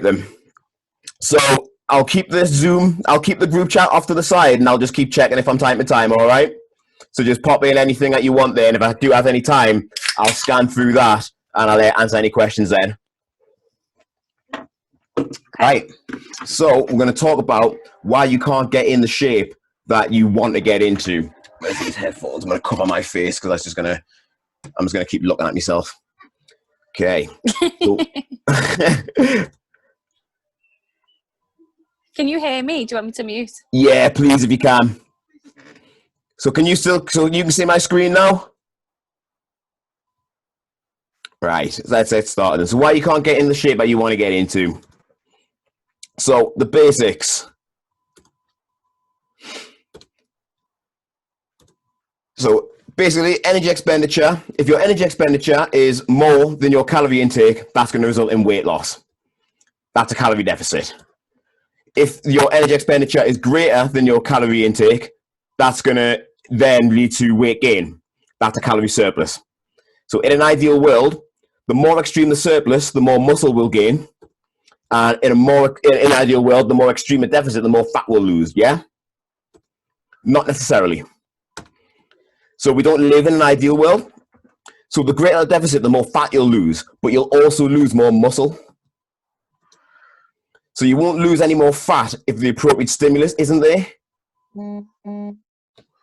them. So I'll keep the group chat off to the side, and I'll just keep checking if I'm time to time, all right? So just pop in anything that you want there, and if I do have any time, I'll scan through that, and I'll answer any questions then. Okay. Right, so we're going to talk about why you can't get in the shape that you want to get into. Where's these headphones? I'm going to cover my face because I'm just going to keep looking at myself. Okay. So, can you hear me? Do you want me to mute? Yeah, please, if you can. So so you can see my screen now? Right, so let's get started. So why you can't get in the shape that you want to get into. So the basics. So basically, energy expenditure. If your energy expenditure is more than your calorie intake, that's going to result in weight loss. That's a calorie deficit. If your energy expenditure is greater than your calorie intake, that's going to then lead to weight gain. That's a calorie surplus. So in an ideal world, the more extreme the surplus, the more muscle we'll gain. And in an ideal world, the more extreme the deficit, the more fat we'll lose, yeah? Not necessarily. So we don't live in an ideal world. So the greater the deficit, the more fat you'll lose, but you'll also lose more muscle. So you won't lose any more fat if the appropriate stimulus isn't there.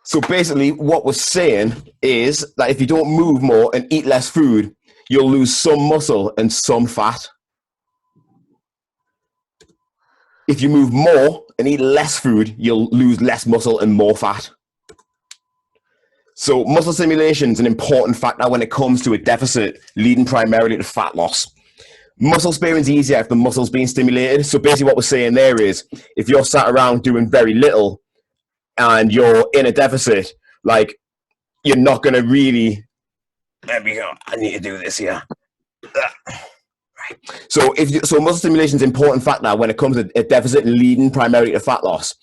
So basically what we're saying is that if you don't move more and eat less food, you'll lose some muscle and some fat. If you move more and eat less food, you'll lose less muscle and more fat. So muscle stimulation is an important factor when it comes to a deficit, leading primarily to fat loss. Muscle sparing is easier if the muscle's being stimulated. So basically what we're saying there is, if you're sat around doing very little and you're in a deficit, like, you're not going to really, there we go, I need to do this here. Right. So muscle stimulation is an important factor when it comes to a deficit leading primarily to fat loss.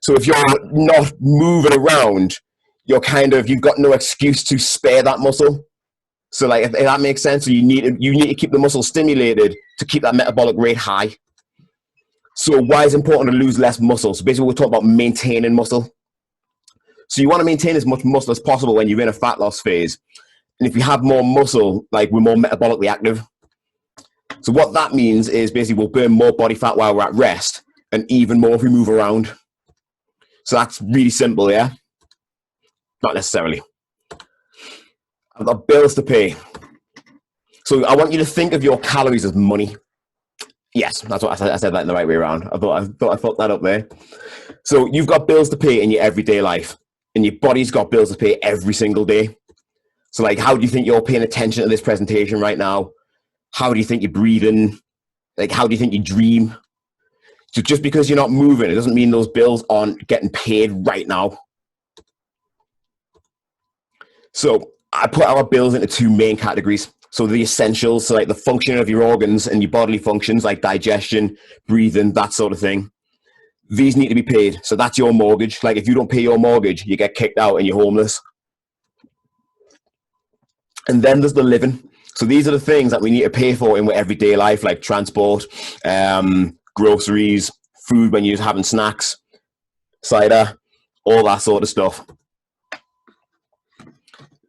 So if you're not moving around, you've got no excuse to spare that muscle. So like, if that makes sense, so you need to keep the muscle stimulated to keep that metabolic rate high. So why is it important to lose less muscle? So basically we're talking about maintaining muscle. So you want to maintain as much muscle as possible when you're in a fat loss phase. And if you have more muscle, like, we're more metabolically active. So what that means is basically we'll burn more body fat while we're at rest, and even more if we move around. So that's really simple, yeah? Not necessarily. I've got bills to pay. So I want you to think of your calories as money. Yes, that's what I said that in the right way around. I thought I thought that up there. So you've got bills to pay in your everyday life, and your body's got bills to pay every single day. So like, how do you think you're paying attention to this presentation right now? How do you think you're breathing? Like, how do you think you dream? So just because you're not moving, it doesn't mean those bills aren't getting paid right now. So I put our bills into two main categories. So the essentials, so like the function of your organs and your bodily functions, like digestion, breathing, that sort of thing. These need to be paid. So that's your mortgage. Like, if you don't pay your mortgage, you get kicked out and you're homeless. And then there's the living. So these are the things that we need to pay for in everyday life, like transport, groceries, food when you're having snacks, cider, all that sort of stuff.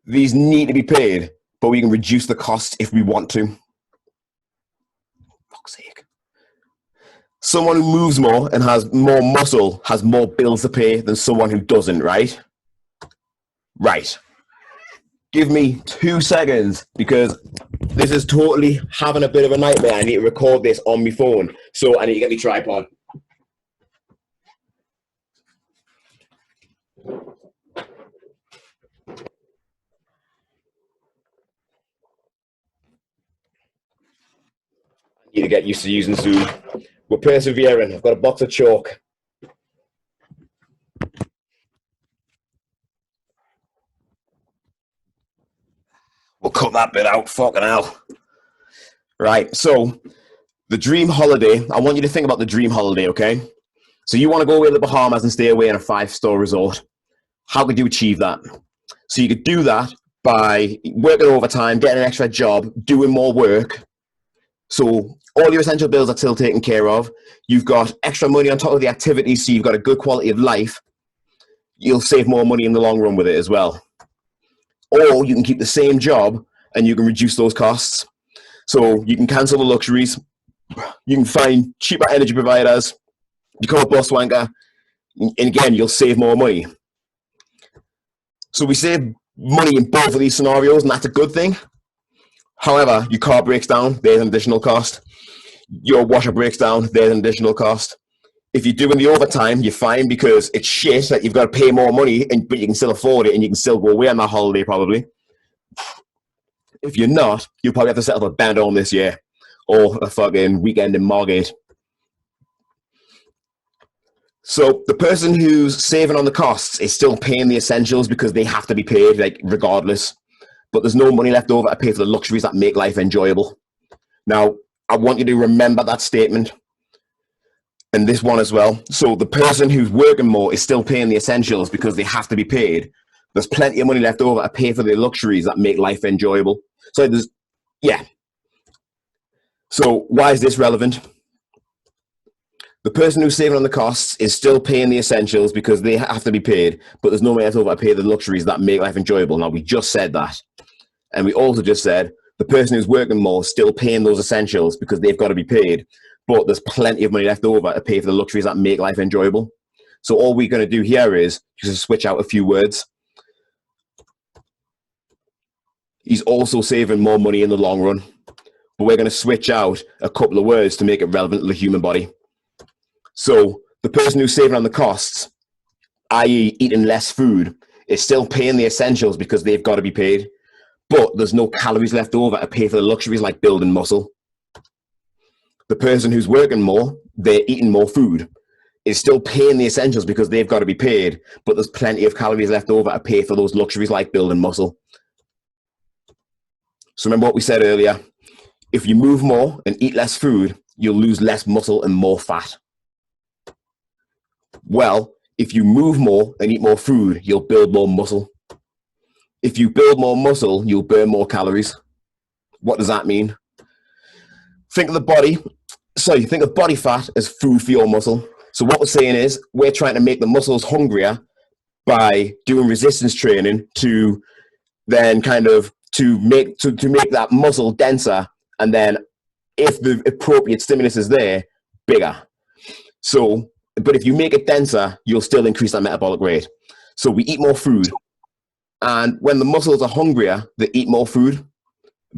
These need to be paid, but we can reduce the cost if we want to. Fuck's sake. Someone who moves more and has more muscle has more bills to pay than someone who doesn't, right? Right. Give me 2 seconds, because this is totally having a bit of a nightmare. I need to record this on my phone, so I need to get my tripod. Need to get used to using Zoom. We're persevering. I've got a box of chalk. We'll cut that bit out. Fucking hell. Right, so the dream holiday. I want you to think about the dream holiday, okay? So you want to go away to the Bahamas and stay away in a 5-star resort. How could you achieve that? So you could do that by working overtime, getting an extra job, doing more work. So all your essential bills are still taken care of. You've got extra money on top of the activities, so you've got a good quality of life. You'll save more money in the long run with it as well. Or you can keep the same job and you can reduce those costs. So you can cancel the luxuries. You can find cheaper energy providers, become a bus wanker, and again, you'll save more money. So we save money in both of these scenarios, and that's a good thing. However, your car breaks down, there's an additional cost. Your washer breaks down, there's an additional cost. If you're doing the overtime, you're fine because it's shit that you've got to pay more money, but you can still afford it and you can still go away on that holiday probably. If you're not, you'll probably have to settle for a band home this year or a fucking weekend in Margate. So the person who's saving on the costs is still paying the essentials because they have to be paid, like regardless. But there's no money left over to pay for the luxuries that make life enjoyable. Now, I want you to remember that statement and this one as well. So the person who's working more is still paying the essentials because they have to be paid. There's plenty of money left over to pay for the luxuries that make life enjoyable. So So why is this relevant? The person who's saving on the costs is still paying the essentials because they have to be paid, but there's no money left over to pay the luxuries that make life enjoyable. Now, we just said that. And we also just said the person who's working more is still paying those essentials because they've got to be paid, but there's plenty of money left over to pay for the luxuries that make life enjoyable. So all we're going to do here is just switch out a few words. He's also saving more money in the long run, but we're going to switch out a couple of words to make it relevant to the human body. So the person who's saving on the costs, i.e. eating less food, is still paying the essentials because they've got to be paid, but there's no calories left over to pay for the luxuries like building muscle. The person who's working more, they're eating more food, is still paying the essentials because they've got to be paid, but there's plenty of calories left over to pay for those luxuries like building muscle. So remember what we said earlier, if you move more and eat less food, you'll lose less muscle and more fat. Well, if you move more and eat more food, you'll build more muscle. If you build more muscle, you'll burn more calories. What does that mean? Think of body fat as food for your muscle. So what we're saying is we're trying to make the muscles hungrier by doing resistance training to then kind of to make that muscle denser, and then if the appropriate stimulus is there, bigger. So, but if you make it denser, you'll still increase that metabolic rate. So we eat more food, and when the muscles are hungrier, they eat more food.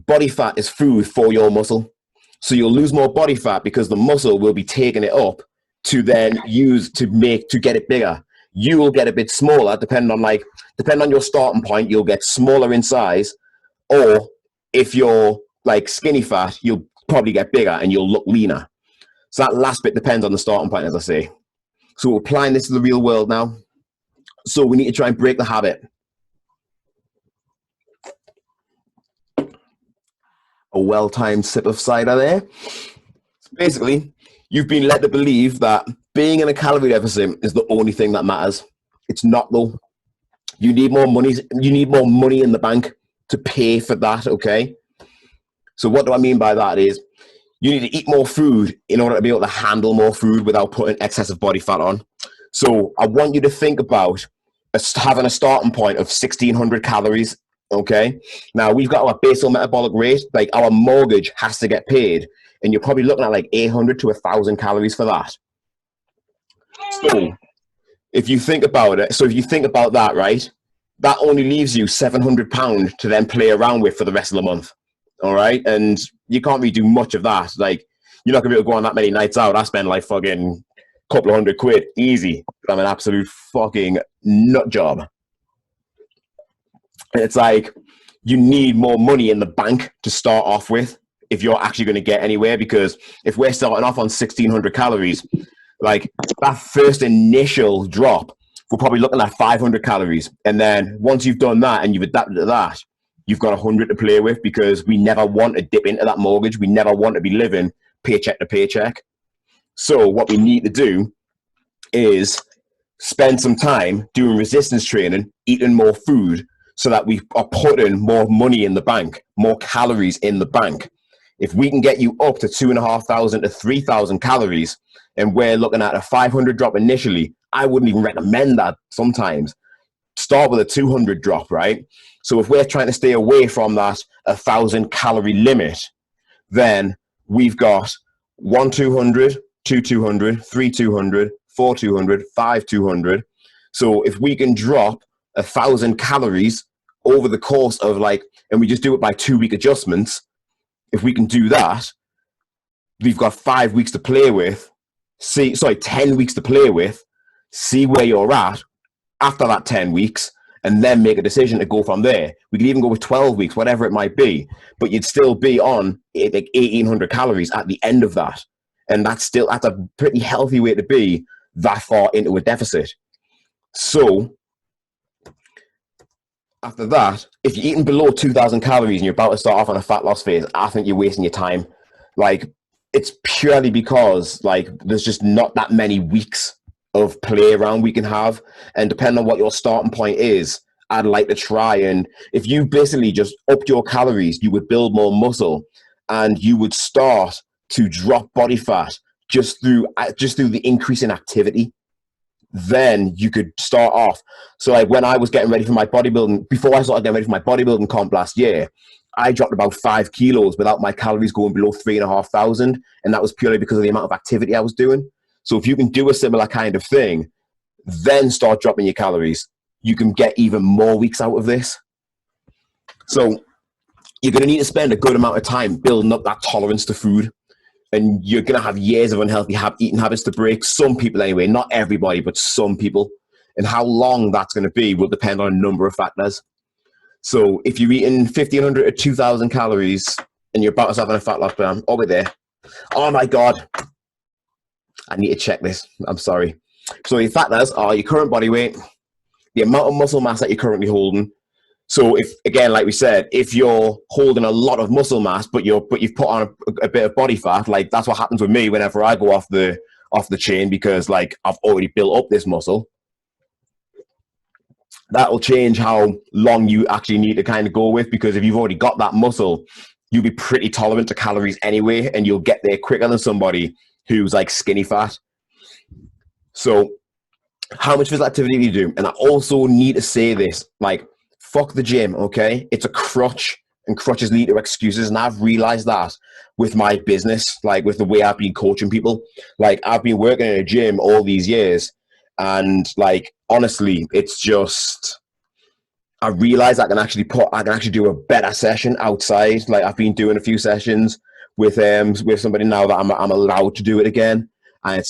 Body fat is food for your muscle. So you'll lose more body fat because the muscle will be taking it up to then use to get it bigger. You will get a bit smaller depending on your starting point. You'll get smaller in size, or if you're like skinny fat, you'll probably get bigger and you'll look leaner. So that last bit depends on the starting point, as I say. So we're applying this to the real world now. So we need to try and break the habit. A well-timed sip of cider there. So basically, you've been led to believe that being in a calorie deficit is the only thing that matters. It's not though. You need more money. You need more money in the bank to pay for that, okay? So what do I mean by that is you need to eat more food in order to be able to handle more food without putting excessive body fat on. So I want you to think about having a starting point of 1,600 calories, okay? Now, we've got our basal metabolic rate, like our mortgage has to get paid, and you're probably looking at like 800 to 1,000 calories for that. So if you think about it, that, right, that only leaves you £700 to then play around with for the rest of the month. All right. And you can't really do much of that. Like, you're not gonna be able to go on that many nights out. I spend like fucking couple of £100 easy. I'm an absolute fucking nut job. And it's like, you need more money in the bank to start off with if you're actually going to get anywhere, because if we're starting off on 1,600 calories, like that first initial drop, we're probably looking at 500 calories. And then once you've done that and you've adapted to that, you've got 100 to play with, because we never want to dip into that mortgage. We never want to be living paycheck to paycheck. So what we need to do is spend some time doing resistance training, eating more food, so that we are putting more money in the bank, more calories in the bank. If we can get you up to 2,500 to 3,000 calories, and we're looking at a 500 drop initially, I wouldn't even recommend that sometimes. Start with a 200 drop, right? So if we're trying to stay away from that 1,000 calorie limit, then we've got 1 200, 2 200, 3 200, 4 200, 5 200. So if we can drop 1,000 calories over the course of and we just do it by 2-week adjustments, if we can do that, we've got 5 weeks to play with. 10 weeks to play with, see where you're at after that 10 weeks, and then make a decision to go from there. We could even go with 12 weeks, whatever it might be, but you'd still be on 1,800 calories at the end of that. And that's a pretty healthy way to be that far into a deficit. So after that, if you're eating below 2,000 calories and you're about to start off on a fat loss phase, I think you're wasting your time. It's purely because there's just not that many weeks of play around we can have. And depending on what your starting point is, I'd like to try. And if you basically just upped your calories, you would build more muscle and you would start to drop body fat just through the increase in activity. Then you could start off. So when I was getting ready for my bodybuilding, before I started getting ready for my bodybuilding comp last year, I dropped about 5 kilos without my calories going below 3,500. And that was purely because of the amount of activity I was doing. So if you can do a similar kind of thing, then start dropping your calories, you can get even more weeks out of this. So you're going to need to spend a good amount of time building up that tolerance to food. And you're going to have years of unhealthy eating habits to break. Some people anyway, not everybody, but some people. And how long that's going to be will depend on a number of factors. So if you're eating 1,500 to 2,000 calories and you're about to start on a fat loss plan, over there. Oh my God. I need to check this. I'm sorry. So your factors are your current body weight, the amount of muscle mass that you're currently holding. So if, again, like we said, if you're holding a lot of muscle mass, but you've put on a bit of body fat, that's what happens with me whenever I go off the chain, because I've already built up this muscle. That will change how long you actually need to kind of go with, because if you've already got that muscle, you'll be pretty tolerant to calories anyway, and you'll get there quicker than somebody who's skinny fat. So how much physical activity do you do? And I also need to say this, fuck the gym, okay? It's a crutch, and crutches lead to excuses. And I've realized that with my business, with the way I've been coaching people. I've been working in a gym all these years, and honestly, it's just, I realize I can actually do a better session outside. I've been doing a few sessions with somebody now that I'm allowed to do it again, and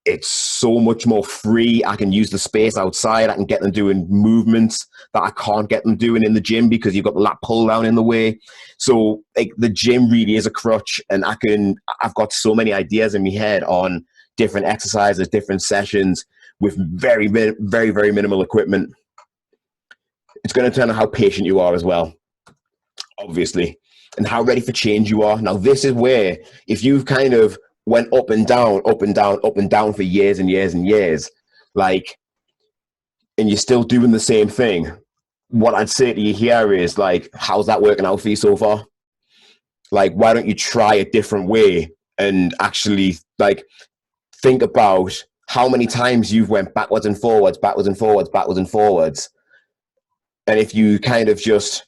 it's so much more free. I can use the space outside. I can get them doing movements that I can't get them doing in the gym because you've got the lat pull down in the way. So the gym really is a crutch, and I've got so many ideas in my head on different exercises, different sessions with very, very, very minimal equipment. It's going to turn on how patient you are as well, obviously, and how ready for change you are. Now, this is where, if you've kind of went up and down, up and down, up and down for years and years and years, and you're still doing the same thing, what I'd say to you here is, how's that working out for you so far? Why don't you try a different way and actually, think about how many times you've went backwards and forwards, backwards and forwards, backwards and forwards. And if you kind of just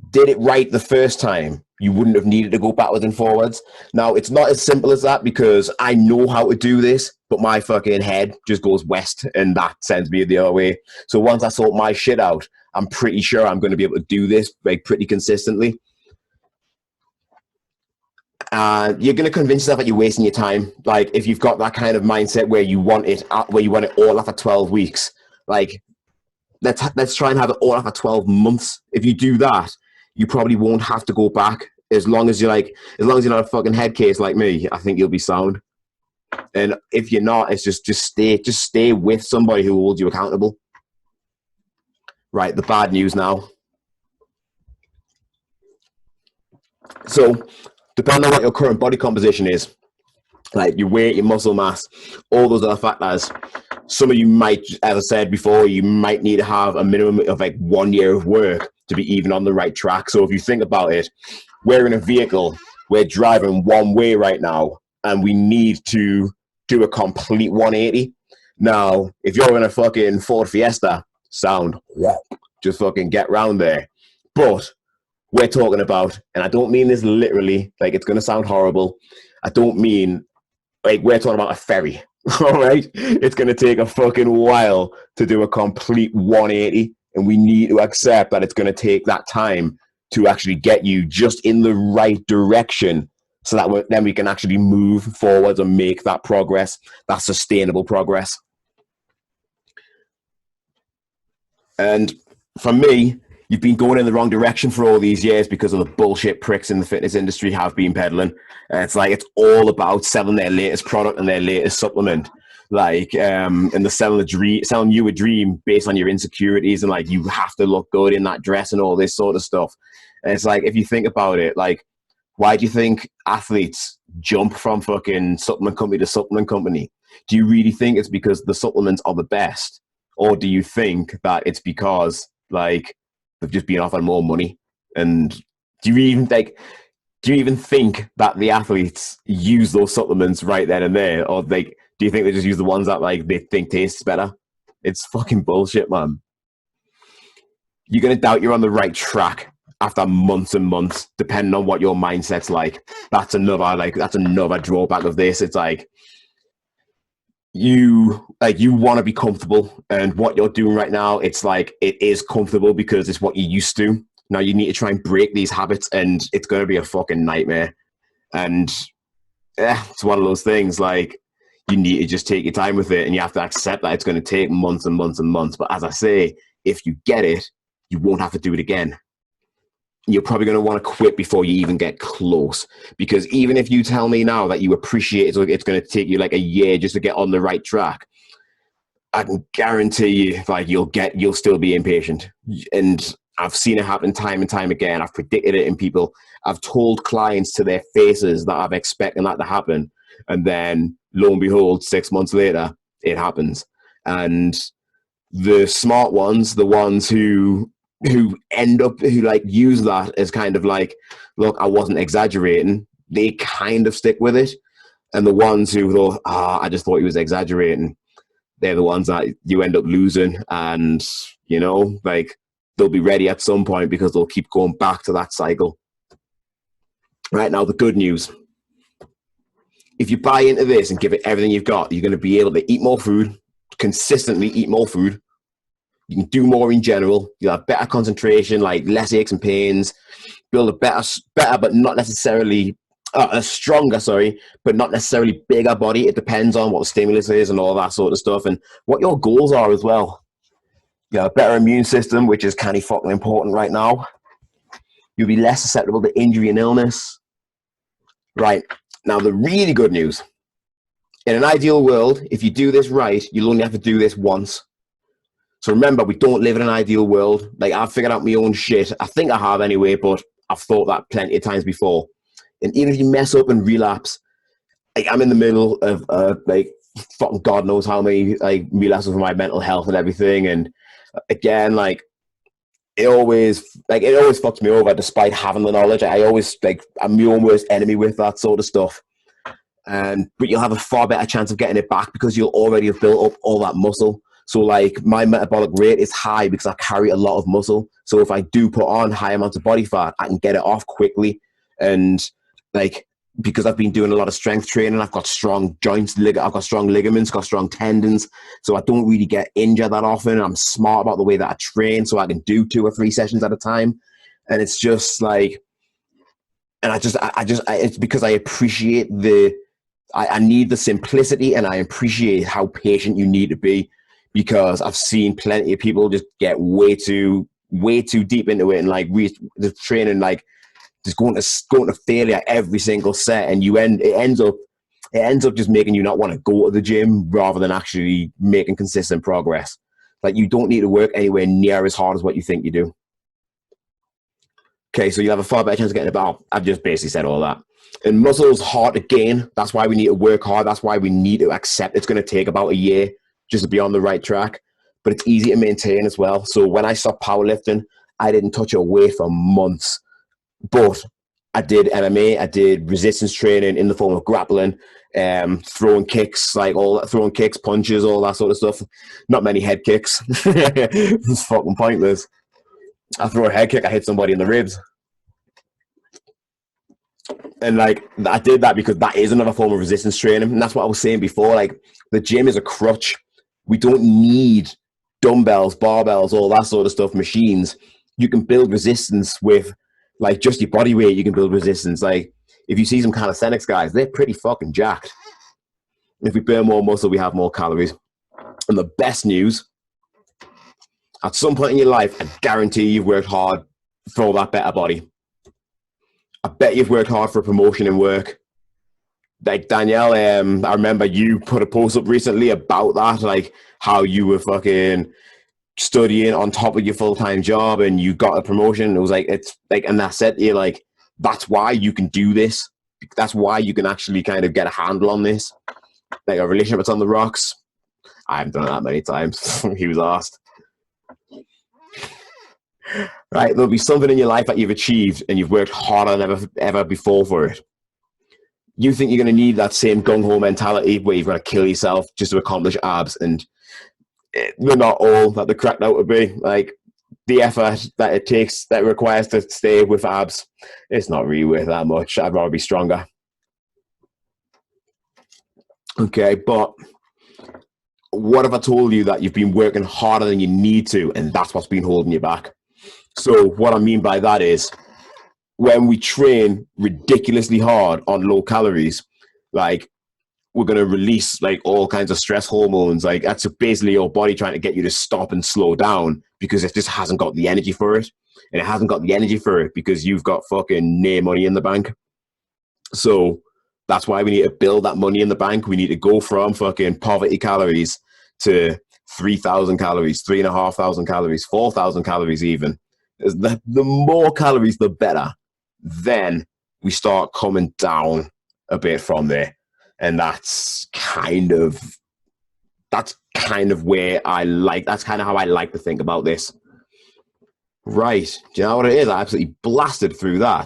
did it right the first time, you wouldn't have needed to go backwards and forwards. Now, it's not as simple as that, because I know how to do this, but my fucking head just goes west, and that sends me the other way. So once I sort my shit out, I'm pretty sure I'm going to be able to do this pretty consistently. You're going to convince yourself that you're wasting your time. If you've got that kind of mindset where you want it all after 12 weeks, let's try and have it all after 12 months. If you do that, you probably won't have to go back. As long as you're not a fucking head case like me, I think you'll be sound. And if you're not, it's just stay with somebody who holds you accountable. Right, the bad news now. So, depending on what your current body composition is, your weight, your muscle mass, all those other factors, some of you might, as I said before, you might need to have a minimum of 1 year of work to be even on the right track. So if you think about it, we're in a vehicle, we're driving one way right now, and we need to do a complete 180. Now, if you're in a fucking Ford Fiesta, sound, just fucking get round there. But we're talking about, and I don't mean this literally, like it's going to sound horrible. I don't mean, like, we're talking about a ferry, all right? It's going to take a fucking while to do a complete 180, and we need to accept that it's going to take that time to actually get you just in the right direction so that then we can actually move forwards and make that progress, that sustainable progress. And for me, you've been going in the wrong direction for all these years because of the bullshit pricks in the fitness industry have been peddling. It's like it's all about selling their latest product and their latest supplement. Like, and they're selling you a dream based on your insecurities, and like you have to look good in that dress and all this sort of stuff. And it's like, if you think about it, like, why do you think athletes jump from fucking supplement company to supplement company? Do you really think it's because the supplements are the best? Or do you think that it's because, like, they've just been offered more money? And do you even think that the athletes use those supplements right then and there? Or do you think they just use the ones that, like, they think tastes better? It's fucking bullshit, man. You're going to doubt you're on the right track after months and months, depending on what your mindset's like. That's another drawback of this. It's like, you want to be comfortable, and what you're doing right now, it's like it is comfortable because it's what you're used to. Now you need to try and break these habits, and it's going to be a fucking nightmare. And it's one of those things, like, you need to just take your time with it, and you have to accept that it's going to take months and months and months. But as I say, if you get it, you won't have to do it again. You're probably going to want to quit before you even get close, because even if you tell me now that you appreciate it's going to take you like a year just to get on the right track, I can guarantee you, like, you'll still be impatient. And I've seen it happen time and time again. I've predicted it in people. I've told clients to their faces that I'm expecting that to happen, and then lo and behold, 6 months later, it happens. And the smart ones, the ones who like use that as kind of like, look, I wasn't exaggerating, they kind of stick with it. And the ones who thought, I just thought he was exaggerating, they're the ones that you end up losing. And, you know, like, they'll be ready at some point because they'll keep going back to that cycle. Right now, the good news. If you buy into this and give it everything you've got, you're going to be able to eat more food, consistently eat more food. You can do more in general. You'll have better concentration, like less aches and pains. Build a better, but not necessarily a stronger, but not necessarily bigger body. It depends on what the stimulus is and all that sort of stuff, and what your goals are as well. You have a better immune system, which is kind of fucking important right now. You'll be less susceptible to injury and illness. Right. Now, the really good news. In an ideal world, if you do this right, you'll only have to do this once. So remember, we don't live in an ideal world. Like, I've figured out my own shit. I think I have anyway, but I've thought that plenty of times before. And even if you mess up and relapse, like, I'm in the middle of like, fucking God knows how many like relapses for my mental health and everything. And again, like, it always fucks me over despite having the knowledge. I always, like, I'm my own worst enemy with that sort of stuff. But you'll have a far better chance of getting it back because you'll already have built up all that muscle. So, like, my metabolic rate is high because I carry a lot of muscle. So if I do put on high amounts of body fat, I can get it off quickly. And, like, because I've been doing a lot of strength training, I've got strong joints, I've got strong ligaments, got strong tendons. So I don't really get injured that often. I'm smart about the way that I train, so I can do 2 or 3 sessions at a time. And it's just like, and it's because I appreciate I need the simplicity, and I appreciate how patient you need to be, because I've seen plenty of people just get way too deep into it, and like the training, like, just going to failure every single set, and it ends up just making you not want to go to the gym rather than actually making consistent progress. Like, you don't need to work anywhere near as hard as what you think you do. Okay, so you have a far better chance of getting it back. I've just basically said all that. And muscle's hard to gain. That's why we need to work hard. That's why we need to accept it's going to take about a year just to be on the right track. But it's easy to maintain as well. So when I stopped powerlifting, I didn't touch a weight for months. But I did MMA. I did resistance training in the form of grappling, throwing kicks, throwing kicks, punches, all that sort of stuff. Not many head kicks. It's fucking pointless. I throw a head kick, I hit somebody in the ribs. And like, I did that because that is another form of resistance training. And that's what I was saying before. Like, the gym is a crutch. We don't need dumbbells, barbells, all that sort of stuff, machines. You can build resistance with like just your body weight. You can build resistance. Like, if you see some calisthenics guys, they're pretty fucking jacked. If we burn more muscle, we have more calories. And the best news, at some point in your life, I guarantee you've worked hard for that better body. I bet you've worked hard for a promotion in work. Like, Danielle, I remember you put a post up recently about that, like how you were fucking studying on top of your full-time job and you got a promotion. It was like, it's like, and I said to you, like, that's why you can do this. That's why you can actually kind of get a handle on this. Like, a relationship that's on the rocks. I haven't done it that many times. He was asked. Right, there'll be something in your life that you've achieved and you've worked harder than ever before for it. You think you're going to need that same gung-ho mentality where you've got to kill yourself just to accomplish abs, and they're not all that they're cracked out to be. Like, the effort that it takes, that it requires to stay with abs, it's not really worth that much. I'd rather be stronger. Okay, but what if I told you that you've been working harder than you need to, and that's what's been holding you back? So what I mean by that is, when we train ridiculously hard on low calories, like, we're going to release like all kinds of stress hormones. Like, that's basically your body trying to get you to stop and slow down because it just hasn't got the energy for it. And it hasn't got the energy for it because you've got fucking no money in the bank. So that's why we need to build that money in the bank. We need to go from fucking poverty calories to 3,000 calories, 3,500 calories, 4,000 calories even. The more calories, the better. Then we start coming down a bit from there. And that's kind of where that's kind of how I like to think about this. Right. Do you know what it is? I absolutely blasted through that.